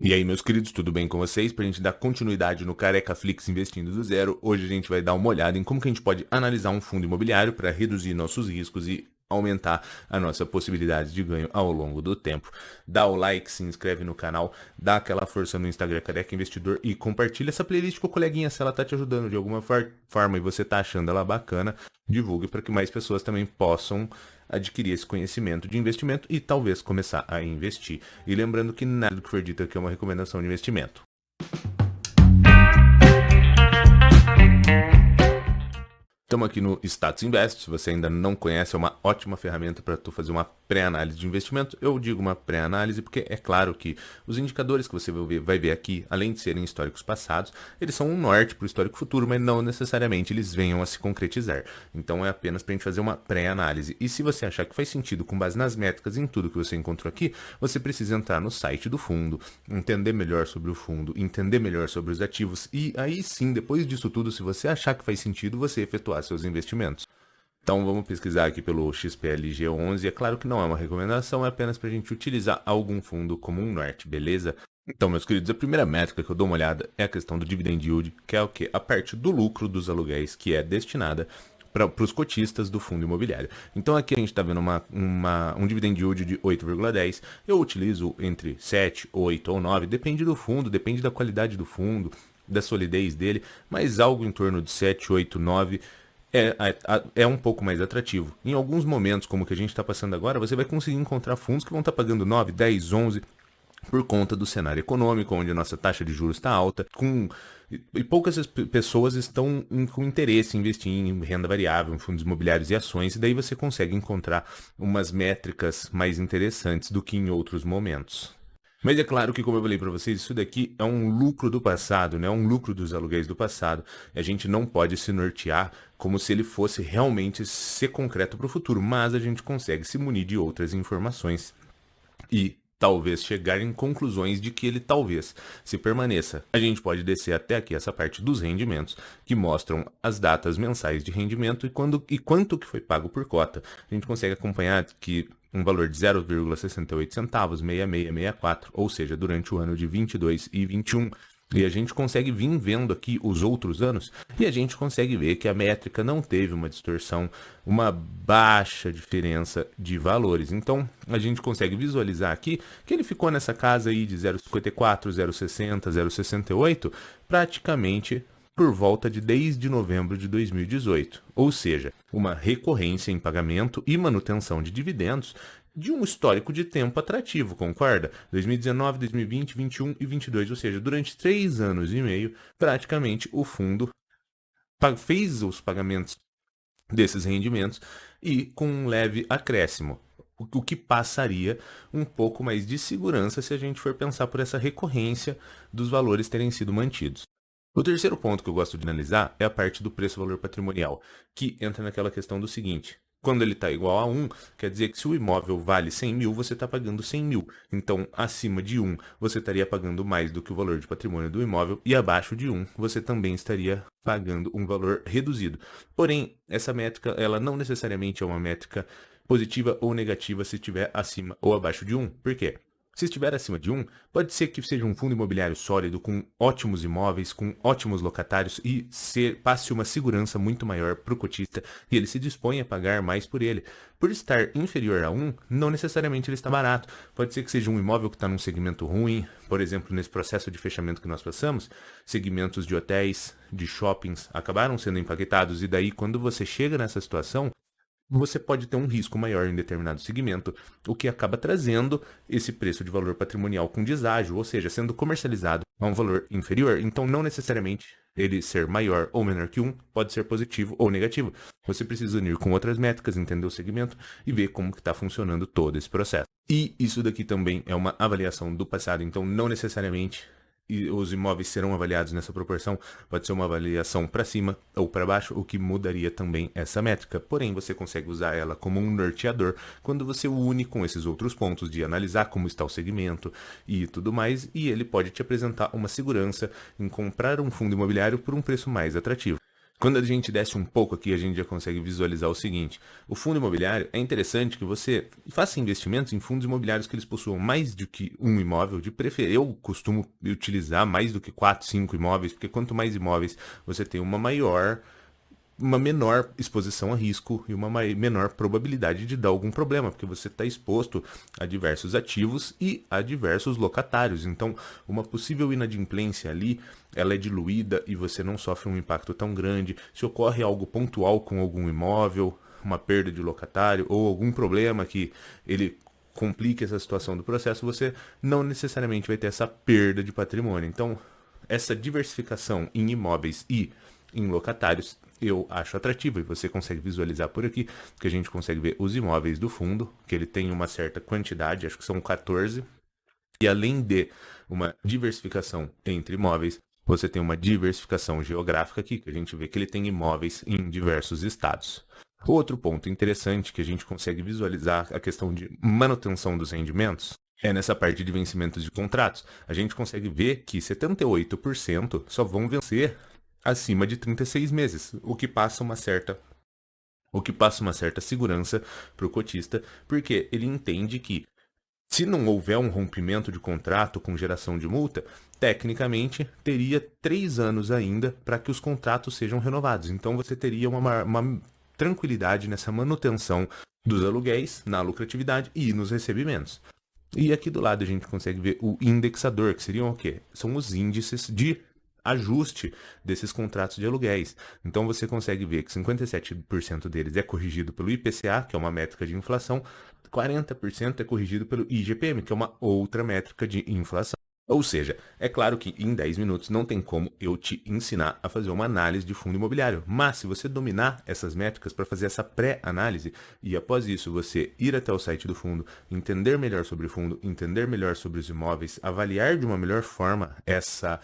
E aí, meus queridos, tudo bem com vocês? Para a gente dar continuidade no Careca Flix Investindo do Zero, hoje a gente vai dar uma olhada em como que a gente pode analisar um fundo imobiliário para reduzir nossos riscos e aumentar a nossa possibilidade de ganho ao longo do tempo. Dá o like, se inscreve no canal, dá aquela força no Instagram Careca Investidor e compartilha essa playlist com o coleguinha se ela tá te ajudando de alguma forma e você tá achando ela bacana, divulgue para que mais pessoas também possam adquirir esse conhecimento de investimento e talvez começar a investir. E lembrando que nada do que for dito aqui é uma recomendação de investimento. Estamos aqui no Status Invest. Se você ainda não conhece, é uma ótima ferramenta para tu fazer uma pré-análise de investimento. Eu digo uma pré-análise porque é claro que os indicadores que você vai ver aqui, além de serem históricos passados, eles são um norte para o histórico futuro, mas não necessariamente eles venham a se concretizar. Então é apenas para a gente fazer uma pré-análise. E se você achar que faz sentido com base nas métricas e em tudo que você encontrou aqui, você precisa entrar no site do fundo, entender melhor sobre o fundo, entender melhor sobre os ativos e aí sim, depois disso tudo, se você achar que faz sentido, você efetuar seus investimentos. Então vamos pesquisar aqui pelo XPLG11. É claro que não é uma recomendação, é apenas para a gente utilizar algum fundo como um norte, beleza? Então, meus queridos, a primeira métrica que eu dou uma olhada é a questão do dividend yield, que é o quê? A parte do lucro dos aluguéis que é destinada para os cotistas do fundo imobiliário. Então aqui a gente está vendo um dividend yield de 8,10. Eu utilizo entre 7, 8 ou 9, depende do fundo, depende da qualidade do fundo, da solidez dele, mas algo em torno de 7, 8, 9 é um pouco mais atrativo. Em alguns momentos, como o que a gente está passando agora, você vai conseguir encontrar fundos que vão estar pagando 9, 10, 11 por conta do cenário econômico, onde a nossa taxa de juros está alta, e poucas pessoas estão com interesse em investir em renda variável, em fundos imobiliários e ações, e daí você consegue encontrar umas métricas mais interessantes do que em outros momentos. Mas é claro que, como eu falei para vocês, isso daqui é um lucro do passado, né? Um lucro dos aluguéis do passado. E a gente não pode se nortear como se ele fosse realmente ser concreto para o futuro, mas a gente consegue se munir de outras informações e talvez chegar em conclusões de que ele talvez se permaneça. A gente pode descer até aqui essa parte dos rendimentos, que mostram as datas mensais de rendimento e quanto que foi pago por cota. A gente consegue acompanhar que um valor de 0,68 centavos, 6664, ou seja, durante o ano de 22 e 21. E a gente consegue vir vendo aqui os outros anos e a gente consegue ver que a métrica não teve uma distorção, uma baixa diferença de valores. Então, a gente consegue visualizar aqui que ele ficou nessa casa aí de 0,54, 0,60, 0,68, praticamente por volta de desde novembro de 2018, ou seja, uma recorrência em pagamento e manutenção de dividendos de um histórico de tempo atrativo, concorda? 2019, 2020, 21 e 22, ou seja, durante 3 anos e meio, praticamente o fundo fez os pagamentos desses rendimentos e com um leve acréscimo, o que passaria um pouco mais de segurança se a gente for pensar por essa recorrência dos valores terem sido mantidos. O terceiro ponto que eu gosto de analisar é a parte do preço-valor patrimonial, que entra naquela questão do seguinte: quando ele está igual a 1, quer dizer que se o imóvel vale 100 mil, você está pagando 100 mil. Então, acima de 1, você estaria pagando mais do que o valor de patrimônio do imóvel, e abaixo de 1, você também estaria pagando um valor reduzido. Porém, essa métrica, ela não necessariamente é uma métrica positiva ou negativa se estiver acima ou abaixo de 1. Por quê? Se estiver acima de 1, pode ser que seja um fundo imobiliário sólido, com ótimos imóveis, com ótimos locatários e passe uma segurança muito maior para o cotista e ele se dispõe a pagar mais por ele. Por estar inferior a 1, não necessariamente ele está barato. Pode ser que seja um imóvel que está num segmento ruim, por exemplo, nesse processo de fechamento que nós passamos, segmentos de hotéis, de shoppings acabaram sendo impactados e daí quando você chega nessa situação, você pode ter um risco maior em determinado segmento, o que acaba trazendo esse preço de valor patrimonial com deságio, ou seja, sendo comercializado a um valor inferior. Então, não necessariamente ele ser maior ou menor que 1 pode ser positivo ou negativo. Você precisa unir com outras métricas, entender o segmento e ver como está funcionando todo esse processo. E isso daqui também é uma avaliação do passado, então não necessariamente os imóveis serão avaliados nessa proporção, pode ser uma avaliação para cima ou para baixo, o que mudaria também essa métrica. Porém, você consegue usar ela como um norteador quando você une com esses outros pontos de analisar como está o segmento e tudo mais, e ele pode te apresentar uma segurança em comprar um fundo imobiliário por um preço mais atrativo. Quando a gente desce um pouco aqui, a gente já consegue visualizar o seguinte: o fundo imobiliário é interessante que você faça investimentos em fundos imobiliários que eles possuam mais do que um imóvel, de preferência. Eu costumo utilizar mais do que 4, 5 imóveis, porque quanto mais imóveis você tem uma menor exposição a risco e uma menor probabilidade de dar algum problema, porque você está exposto a diversos ativos e a diversos locatários. Então, uma possível inadimplência ali, ela é diluída e você não sofre um impacto tão grande. Se ocorre algo pontual com algum imóvel, uma perda de locatário ou algum problema que ele complique essa situação do processo, você não necessariamente vai ter essa perda de patrimônio. Então, essa diversificação em imóveis e em locatários eu acho atrativo, e você consegue visualizar por aqui, que a gente consegue ver os imóveis do fundo, que ele tem uma certa quantidade, acho que são 14, e além de uma diversificação entre imóveis, você tem uma diversificação geográfica aqui, que a gente vê que ele tem imóveis em diversos estados. Outro ponto interessante que a gente consegue visualizar a questão de manutenção dos rendimentos é nessa parte de vencimentos de contratos. A gente consegue ver que 78% só vão vencer acima de 36 meses, o que passa uma certa segurança para o cotista, porque ele entende que se não houver um rompimento de contrato com geração de multa, tecnicamente teria 3 anos ainda para que os contratos sejam renovados. Então você teria uma tranquilidade nessa manutenção dos aluguéis, na lucratividade e nos recebimentos. E aqui do lado a gente consegue ver o indexador, que seriam o quê? São os índices de ajuste desses contratos de aluguéis. Então você consegue ver que 57% deles é corrigido pelo IPCA, que é uma métrica de inflação, 40% é corrigido pelo IGPM, que é uma outra métrica de inflação. Ou seja, é claro que em 10 minutos não tem como eu te ensinar a fazer uma análise de fundo imobiliário, mas se você dominar essas métricas para fazer essa pré-análise e após isso você ir até o site do fundo, entender melhor sobre o fundo, entender melhor sobre os imóveis, avaliar de uma melhor forma essa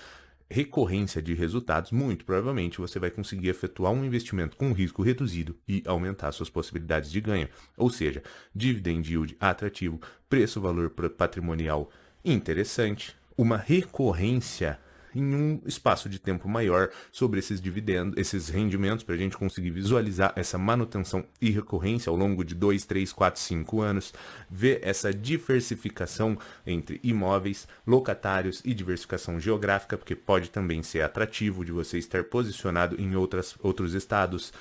recorrência de resultados, muito provavelmente você vai conseguir efetuar um investimento com risco reduzido e aumentar suas possibilidades de ganho. Ou seja, dividend yield atrativo, preço-valor patrimonial interessante, uma recorrência em um espaço de tempo maior sobre esses dividendos, esses rendimentos, para a gente conseguir visualizar essa manutenção e recorrência ao longo de 2, 3, 4, 5 anos, ver essa diversificação entre imóveis, locatários e diversificação geográfica, porque pode também ser atrativo de você estar posicionado em outros estados,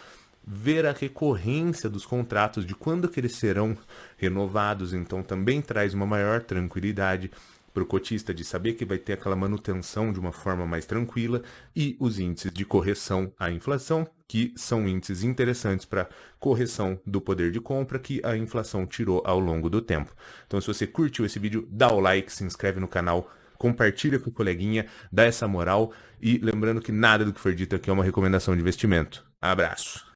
ver a recorrência dos contratos, de quando que eles serão renovados, então também traz uma maior tranquilidade para o cotista de saber que vai ter aquela manutenção de uma forma mais tranquila, e os índices de correção à inflação, que são índices interessantes para correção do poder de compra que a inflação tirou ao longo do tempo. Então, se você curtiu esse vídeo, dá o like, se inscreve no canal, compartilha com o coleguinha, dá essa moral, e lembrando que nada do que for dito aqui é uma recomendação de investimento. Abraço!